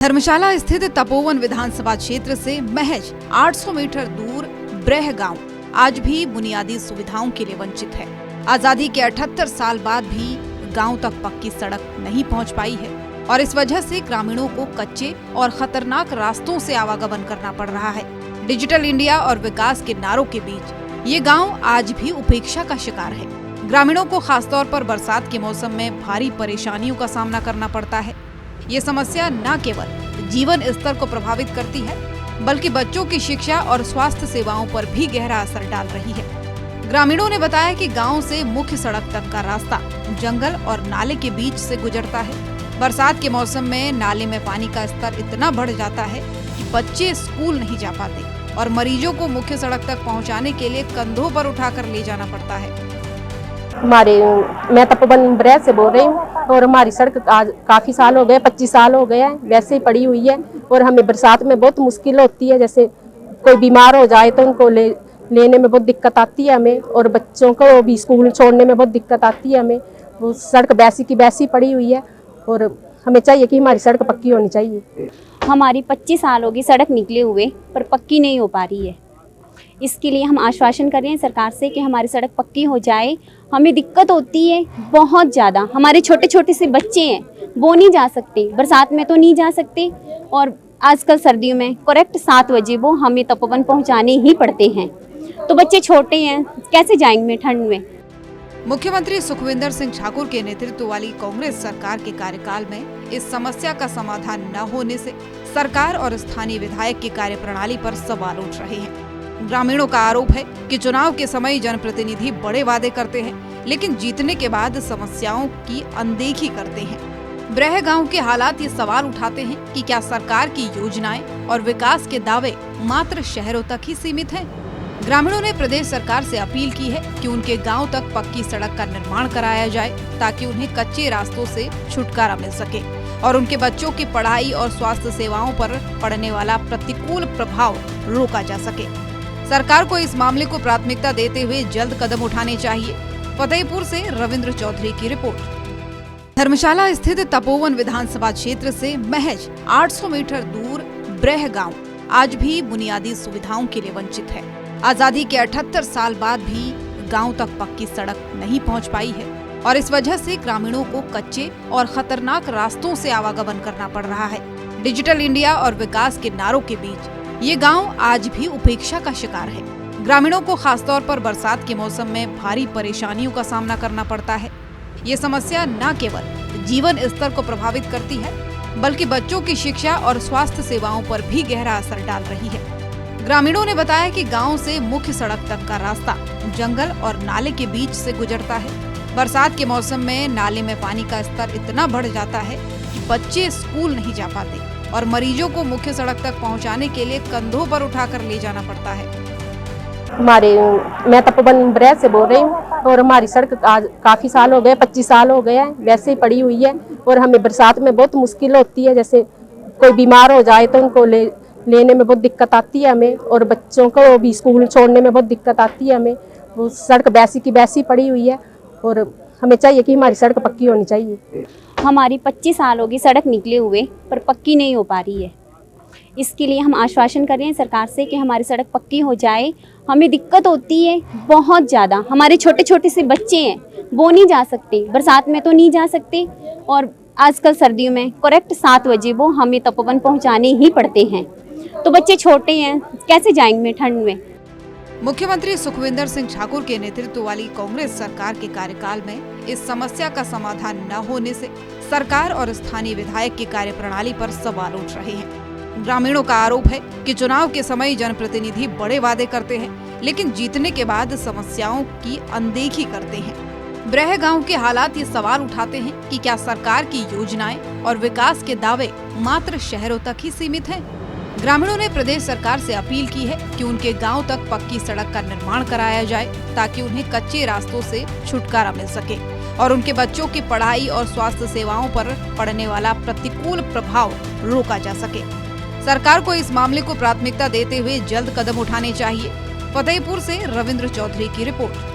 धर्मशाला स्थित तपोवन विधानसभा क्षेत्र से महज 800 मीटर दूर ब्रह गांव आज भी बुनियादी सुविधाओं के लिए वंचित है। आजादी के 78 साल बाद भी गांव तक पक्की सड़क नहीं पहुंच पाई है और इस वजह से ग्रामीणों को कच्चे और खतरनाक रास्तों से आवागमन करना पड़ रहा है। डिजिटल इंडिया और विकास के नारों के बीच ये गाँव आज भी उपेक्षा का शिकार है। ग्रामीणों को खासतौर पर बरसात के मौसम में भारी परेशानियों का सामना करना पड़ता है। ये समस्या न केवल जीवन स्तर को प्रभावित करती है बल्कि बच्चों की शिक्षा और स्वास्थ्य सेवाओं पर भी गहरा असर डाल रही है। ग्रामीणों ने बताया कि गांव से मुख्य सड़क तक का रास्ता जंगल और नाले के बीच से गुजरता है। बरसात के मौसम में नाले में पानी का स्तर इतना बढ़ जाता है कि बच्चे स्कूल नहीं जा पाते और मरीजों को मुख्य सड़क तक पहुँचाने के लिए कंधों पर उठाकर ले जाना पड़ता है। मैं तपोवन ब्रह से बोल रही हूँ और हमारी सड़क आज काफ़ी साल हो गए, 25 साल हो गए हैं वैसे ही पड़ी हुई है और हमें बरसात में बहुत मुश्किल होती है। जैसे कोई बीमार हो जाए तो उनको लेने में बहुत दिक्कत आती है हमें और बच्चों को भी स्कूल छोड़ने में बहुत दिक्कत आती है हमें। वो सड़क वैसी की वैसी पड़ी हुई है और हमें चाहिए कि हमारी सड़क पक्की होनी चाहिए। हमारी 25 साल होगी सड़क निकले हुए पर पक्की नहीं हो पा रही है। इसके लिए हम आश्वासन कर रहे हैं सरकार से कि हमारी सड़क पक्की हो जाए। हमें दिक्कत होती है बहुत ज़्यादा। हमारे छोटे छोटे से बच्चे हैं, वो नहीं जा सकते, बरसात में तो नहीं जा सकते और आजकल सर्दियों में करेक्ट 7 बजे वो हमें तपोवन पहुंचाने ही पड़ते हैं। तो बच्चे छोटे हैं, कैसे जाएंगे ठंड में। मुख्यमंत्री सुखविंदर सिंह ठाकुर के नेतृत्व वाली कांग्रेस सरकार के कार्यकाल में इस समस्या का समाधान न होने से सरकार और स्थानीय विधायक की कार्यप्रणाली पर सवाल उठ रहे हैं। ग्रामीणों का आरोप है कि चुनाव के समय जनप्रतिनिधि बड़े वादे करते हैं लेकिन जीतने के बाद समस्याओं की अनदेखी करते हैं। ब्रह गांव के हालात ये सवाल उठाते हैं कि क्या सरकार की योजनाएं और विकास के दावे मात्र शहरों तक ही सीमित हैं? ग्रामीणों ने प्रदेश सरकार से अपील की है कि उनके गांव तक पक्की सड़क का निर्माण कराया जाए ताकि उन्हें कच्चे रास्तों से छुटकारा मिल सके और उनके बच्चों की पढ़ाई और स्वास्थ्य सेवाओं पर पड़ने वाला प्रतिकूल प्रभाव रोका जा सके। सरकार को इस मामले को प्राथमिकता देते हुए जल्द कदम उठाने चाहिए। फतेहपुर से रविंद्र चौधरी की रिपोर्ट। धर्मशाला स्थित तपोवन विधानसभा क्षेत्र से महज 800 मीटर दूर ब्रह गांव आज भी बुनियादी सुविधाओं के लिए वंचित है। आजादी के 78 साल बाद भी गांव तक पक्की सड़क नहीं पहुंच पाई है और इस वजह से ग्रामीणों को कच्चे और खतरनाक रास्तों से आवागमन करना पड़ रहा है। डिजिटल इंडिया और विकास के नारों के बीच ये गांव आज भी उपेक्षा का शिकार है। ग्रामीणों को खासतौर पर बरसात के मौसम में भारी परेशानियों का सामना करना पड़ता है। ये समस्या न केवल जीवन स्तर को प्रभावित करती है बल्कि बच्चों की शिक्षा और स्वास्थ्य सेवाओं पर भी गहरा असर डाल रही है। ग्रामीणों ने बताया कि गांव से मुख्य सड़क तक का रास्ता जंगल और नाले के बीच से गुजरता है। बरसात के मौसम में नाले में पानी का स्तर इतना बढ़ जाता है कि बच्चे स्कूल नहीं जा पाते और मरीजों को मुख्य सड़क तक पहुंचाने के लिए कंधों पर उठाकर ले जाना पड़ता है। मैं तपोवन ब्रह से बोल रही हूँ और हमारी सड़क आज काफ़ी साल हो गए, 25 साल हो गए हैं वैसे ही पड़ी हुई है और हमें बरसात में बहुत मुश्किल होती है। जैसे कोई बीमार हो जाए तो उनको लेने में बहुत दिक्कत आती है हमें और बच्चों को भी स्कूल छोड़ने में बहुत दिक्कत आती है हमें। वो सड़क वैसी की वैसी पड़ी हुई है और हमें चाहिए कि हमारी सड़क पक्की होनी चाहिए। हमारी 25 साल होगी सड़क निकले हुए पर पक्की नहीं हो पा रही है। इसके लिए हम आश्वासन कर रहे हैं सरकार से कि हमारी सड़क पक्की हो जाए। हमें दिक्कत होती है बहुत ज़्यादा। हमारे छोटे छोटे से बच्चे हैं, वो नहीं जा सकते, बरसात में तो नहीं जा सकते और आजकल सर्दियों में करेक्ट 7 बजे वो हमें तपोवन पहुंचाने ही पड़ते हैं। तो बच्चे छोटे हैं, कैसे जाएंगे ठंड में। मुख्यमंत्री सुखविंदर सिंह ठाकुर के नेतृत्व वाली कांग्रेस सरकार के कार्यकाल में इस समस्या का समाधान न होने से सरकार और स्थानीय विधायक की कार्यप्रणाली पर सवाल उठ रहे हैं। ग्रामीणों का आरोप है कि चुनाव के समय जनप्रतिनिधि बड़े वादे करते हैं लेकिन जीतने के बाद समस्याओं की अनदेखी करते हैं। ब्रह गांव के हालात ये सवाल उठाते हैं कि क्या सरकार की योजनाएं और विकास के दावे मात्र शहरों तक ही सीमित हैं? ग्रामीणों ने प्रदेश सरकार से अपील की है कि उनके गांव तक पक्की सड़क का निर्माण कराया जाए ताकि उन्हें कच्चे रास्तों से छुटकारा मिल सके और उनके बच्चों की पढ़ाई और स्वास्थ्य सेवाओं पर पड़ने वाला प्रतिकूल प्रभाव रोका जा सके। सरकार को इस मामले को प्राथमिकता देते हुए जल्द कदम उठाने चाहिए। फतेहपुर से रविंद्र चौधरी की रिपोर्ट।